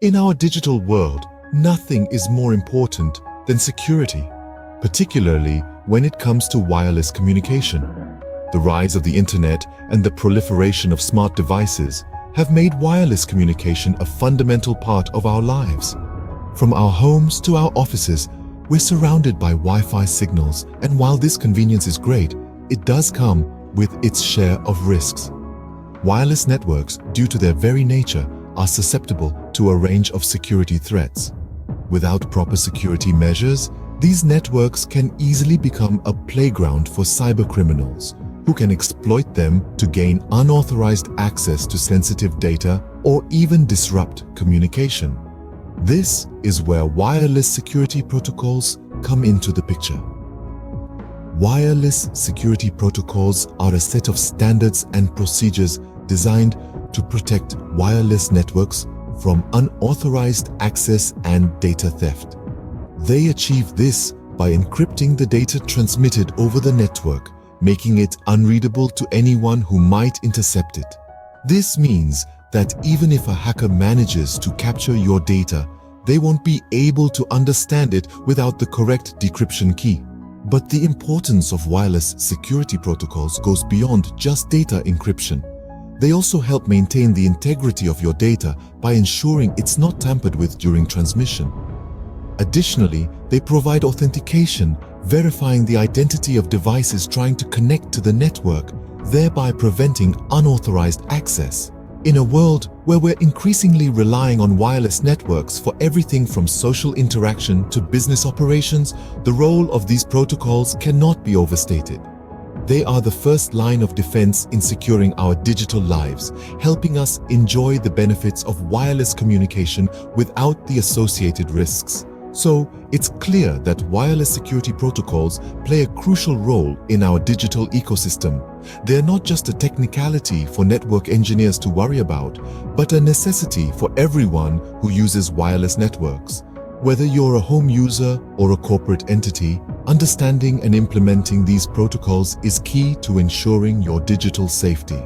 In our digital world, nothing is more important than security, particularly when it comes to wireless communication. The rise of the internet and the proliferation of smart devices have made wireless communication a fundamental part of our lives. From our homes to our offices, we're surrounded by Wi-Fi signals, and while this convenience is great, it does come with its share of risks. Wireless networks, due to their very nature, are susceptible to a range of security threats. Without proper security measures, these networks can easily become a playground for cybercriminals who can exploit them to gain unauthorized access to sensitive data or even disrupt communication. This is where wireless security protocols come into the picture. Wireless security protocols are a set of standards and procedures designed to protect wireless networks from unauthorized access and data theft. They achieve this by encrypting the data transmitted over the network, making it unreadable to anyone who might intercept it. This means that even if a hacker manages to capture your data, they won't be able to understand it without the correct decryption key. But the importance of wireless security protocols goes beyond just data encryption. They also help maintain the integrity of your data by ensuring it's not tampered with during transmission. Additionally, they provide authentication, verifying the identity of devices trying to connect to the network, thereby preventing unauthorized access. In a world where we're increasingly relying on wireless networks for everything from social interaction to business operations, the role of these protocols cannot be overstated. They are the first line of defense in securing our digital lives, helping us enjoy the benefits of wireless communication without the associated risks. So, it's clear that wireless security protocols play a crucial role in our digital ecosystem. They're not just a technicality for network engineers to worry about, but a necessity for everyone who uses wireless networks. Whether you're a home user or a corporate entity, understanding and implementing these protocols is key to ensuring your digital safety.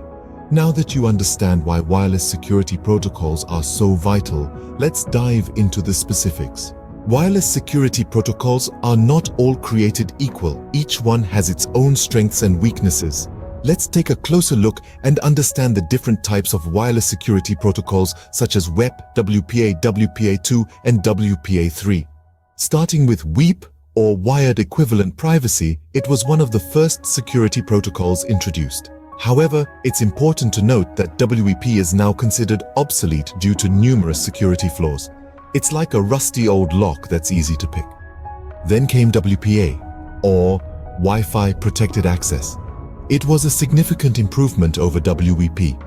Now that you understand why wireless security protocols are so vital, let's dive into the specifics. Wireless security protocols are not all created equal. Each one has its own strengths and weaknesses. Let's take a closer look and understand the different types of wireless security protocols such as WEP, WPA, WPA2, and WPA3. Starting with WEP, or Wired Equivalent Privacy, it was one of the first security protocols introduced. However, it's important to note that WEP is now considered obsolete due to numerous security flaws. It's like a rusty old lock that's easy to pick. Then came WPA, or Wi-Fi Protected Access. It was a significant improvement over WEP,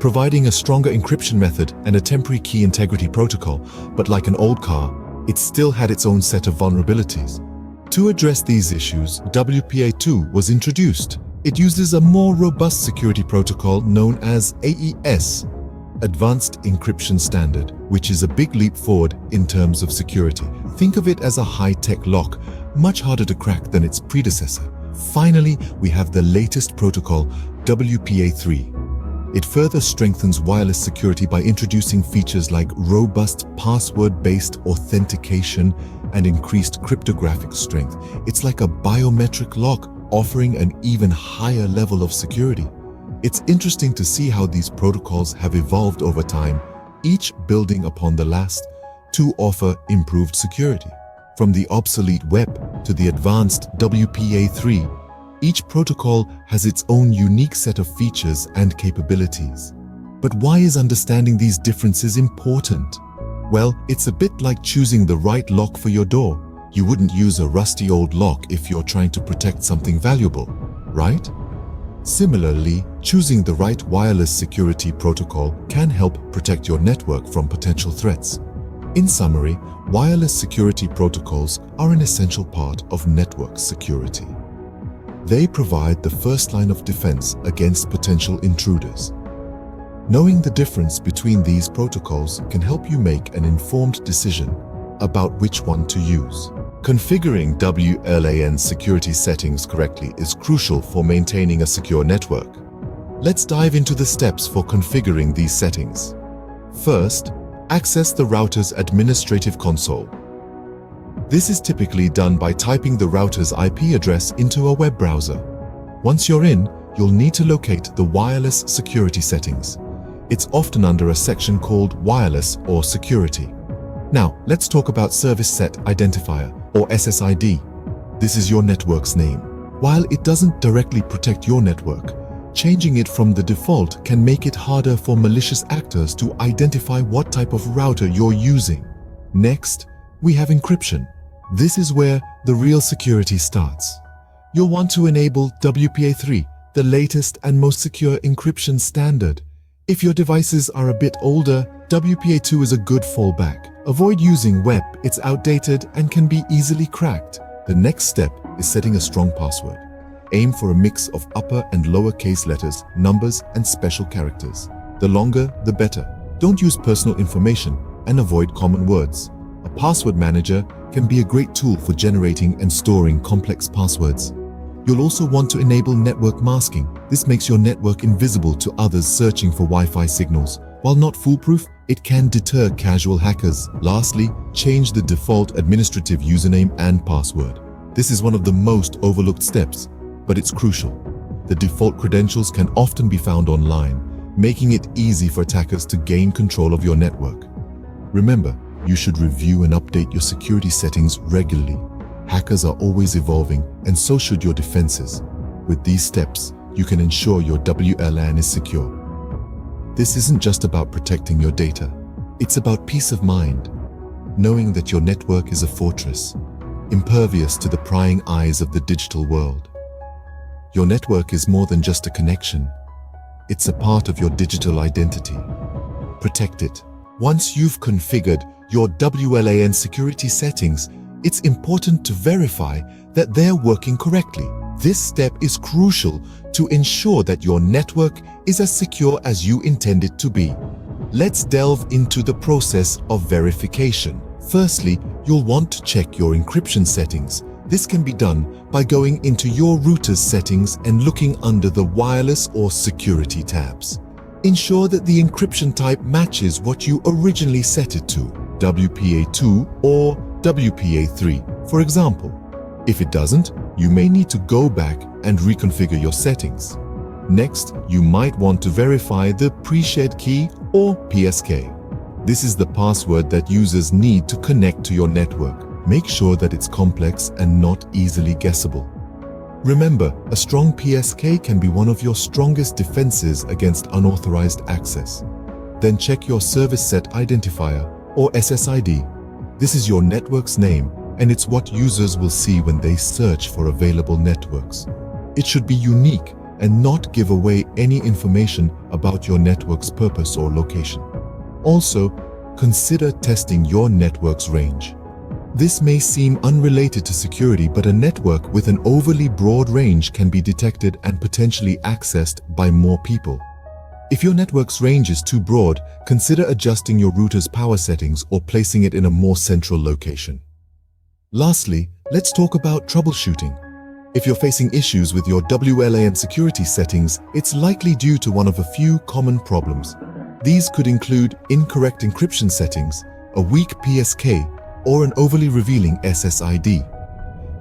providing a stronger encryption method and a temporary key integrity protocol, but like an old car, it still had its own set of vulnerabilities. To address these issues, WPA2 was introduced. It uses a more robust security protocol known as AES, Advanced Encryption Standard, which is a big leap forward in terms of security. Think of it as a high-tech lock, much harder to crack than its predecessor. Finally, we have the latest protocol, WPA3. It further strengthens wireless security by introducing features like robust password-based authentication and increased cryptographic strength. It's like a biometric lock, offering an even higher level of security. It's interesting to see how these protocols have evolved over time, each building upon the last to offer improved security. From the obsolete WEP to the advanced WPA3, each protocol has its own unique set of features and capabilities. But why is understanding these differences important? Well, it's a bit like choosing the right lock for your door. You wouldn't use a rusty old lock if you're trying to protect something valuable, right? Similarly, choosing the right wireless security protocol can help protect your network from potential threats. In summary, wireless security protocols are an essential part of network security. They provide the first line of defense against potential intruders. Knowing the difference between these protocols can help you make an informed decision about which one to use. Configuring WLAN security settings correctly is crucial for maintaining a secure network. Let's dive into the steps for configuring these settings. First, Access the router's administrative console. This is typically done by typing the router's IP address into a web browser. Once you're in, you'll need to locate the wireless security settings. It's often under a section called Wireless or Security. Now, let's talk about Service Set Identifier, or SSID. This is your network's name. While it doesn't directly protect your network, changing it from the default can make it harder for malicious actors to identify what type of router you're using. Next, we have encryption. This is where the real security starts. You'll want to enable WPA3, the latest and most secure encryption standard. If your devices are a bit older, WPA2 is a good fallback. Avoid using WEP, it's outdated and can be easily cracked. The next step is setting a strong password. Aim for a mix of upper and lower case letters, numbers, and special characters. The longer, the better. Don't use personal information and avoid common words. A password manager can be a great tool for generating and storing complex passwords. You'll also want to enable network masking. This makes your network invisible to others searching for Wi-Fi signals. While not foolproof, it can deter casual hackers. Lastly, change the default administrative username and password. This is one of the most overlooked steps, but it's crucial. The default credentials can often be found online, making it easy for attackers to gain control of your network. Remember, you should review and update your security settings regularly. Hackers are always evolving, and so should your defenses. With these steps, you can ensure your WLAN is secure. This isn't just about protecting your data. It's about peace of mind, knowing that your network is a fortress, impervious to the prying eyes of the digital world. Your network is more than just a connection. It's a part of your digital identity. Protect it. Once you've configured your WLAN security settings, it's important to verify that they're working correctly. This step is crucial to ensure that your network is as secure as you intend it to be. Let's delve into the process of verification. Firstly, you'll want to check your encryption settings. This can be done by going into your router's settings and looking under the wireless or security tabs. Ensure that the encryption type matches what you originally set it to, WPA2 or WPA3, for example. If it doesn't, you may need to go back and reconfigure your settings. Next, you might want to verify the pre-shared key or PSK. This is the password that users need to connect to your network. Make sure that it's complex and not easily guessable. Remember, a strong PSK can be one of your strongest defenses against unauthorized access. Then check your Service Set Identifier or SSID. This is your network's name, and it's what users will see when they search for available networks. It should be unique and not give away any information about your network's purpose or location. Also, consider testing your network's range. This may seem unrelated to security, but a network with an overly broad range can be detected and potentially accessed by more people. If your network's range is too broad, consider adjusting your router's power settings or placing it in a more central location. Lastly, let's talk about troubleshooting. If you're facing issues with your WLAN security settings, it's likely due to one of a few common problems. These could include incorrect encryption settings, a weak PSK, or an overly revealing SSID.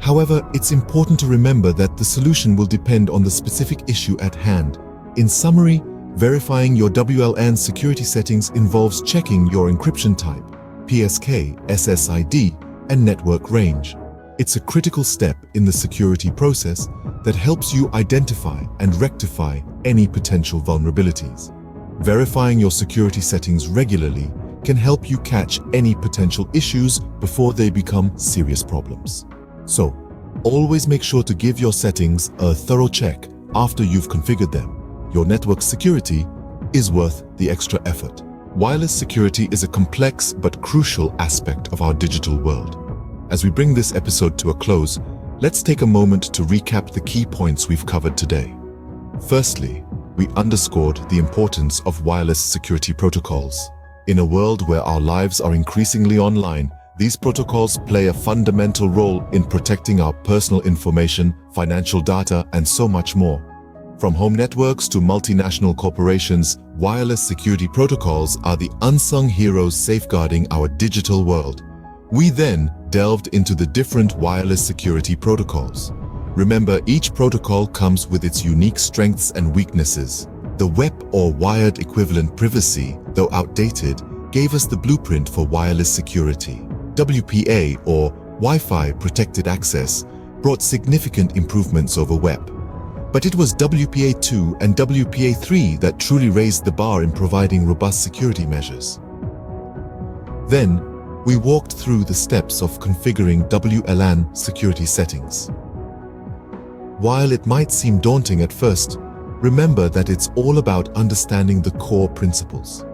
However, it's important to remember that the solution will depend on the specific issue at hand. In summary, verifying your WLAN security settings involves checking your encryption type, PSK, SSID, and network range. It's a critical step in the security process that helps you identify and rectify any potential vulnerabilities. Verifying your security settings regularly can help you catch any potential issues before they become serious problems. So, always make sure to give your settings a thorough check after you've configured them. Your network security is worth the extra effort. Wireless security is a complex but crucial aspect of our digital world. As we bring this episode to a close, let's take a moment to recap the key points we've covered today. Firstly, we underscored the importance of wireless security protocols. In a world where our lives are increasingly online, these protocols play a fundamental role in protecting our personal information, financial data, and so much more. From home networks to multinational corporations, wireless security protocols are the unsung heroes safeguarding our digital world. We then delved into the different wireless security protocols. Remember, each protocol comes with its unique strengths and weaknesses. The WEP or wired equivalent privacy, though outdated, gave us the blueprint for wireless security. WPA or Wi-Fi protected access brought significant improvements over WEP. But it was WPA2 and WPA3 that truly raised the bar in providing robust security measures. Then, we walked through the steps of configuring WLAN security settings. While it might seem daunting at first, remember that it's all about understanding the core principles.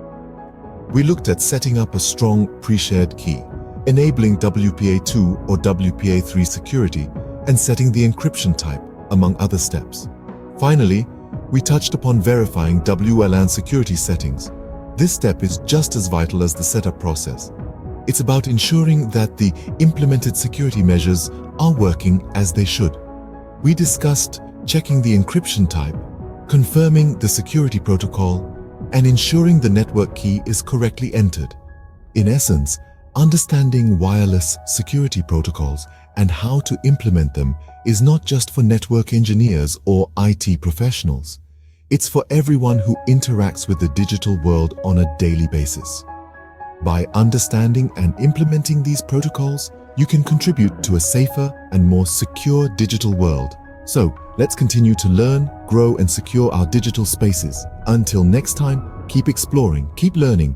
We looked at setting up a strong pre-shared key, enabling WPA2 or WPA3 security, and setting the encryption type, among other steps. Finally, we touched upon verifying WLAN security settings. This step is just as vital as the setup process. It's about ensuring that the implemented security measures are working as they should. We discussed checking the encryption type, confirming the security protocol, and ensuring the network key is correctly entered. In essence, understanding wireless security protocols and how to implement them is not just for network engineers or IT professionals. It's for everyone who interacts with the digital world on a daily basis. By understanding and implementing these protocols, you can contribute to a safer and more secure digital world. So, let's continue to learn, grow, and secure our digital spaces. Until next time, keep exploring, keep learning,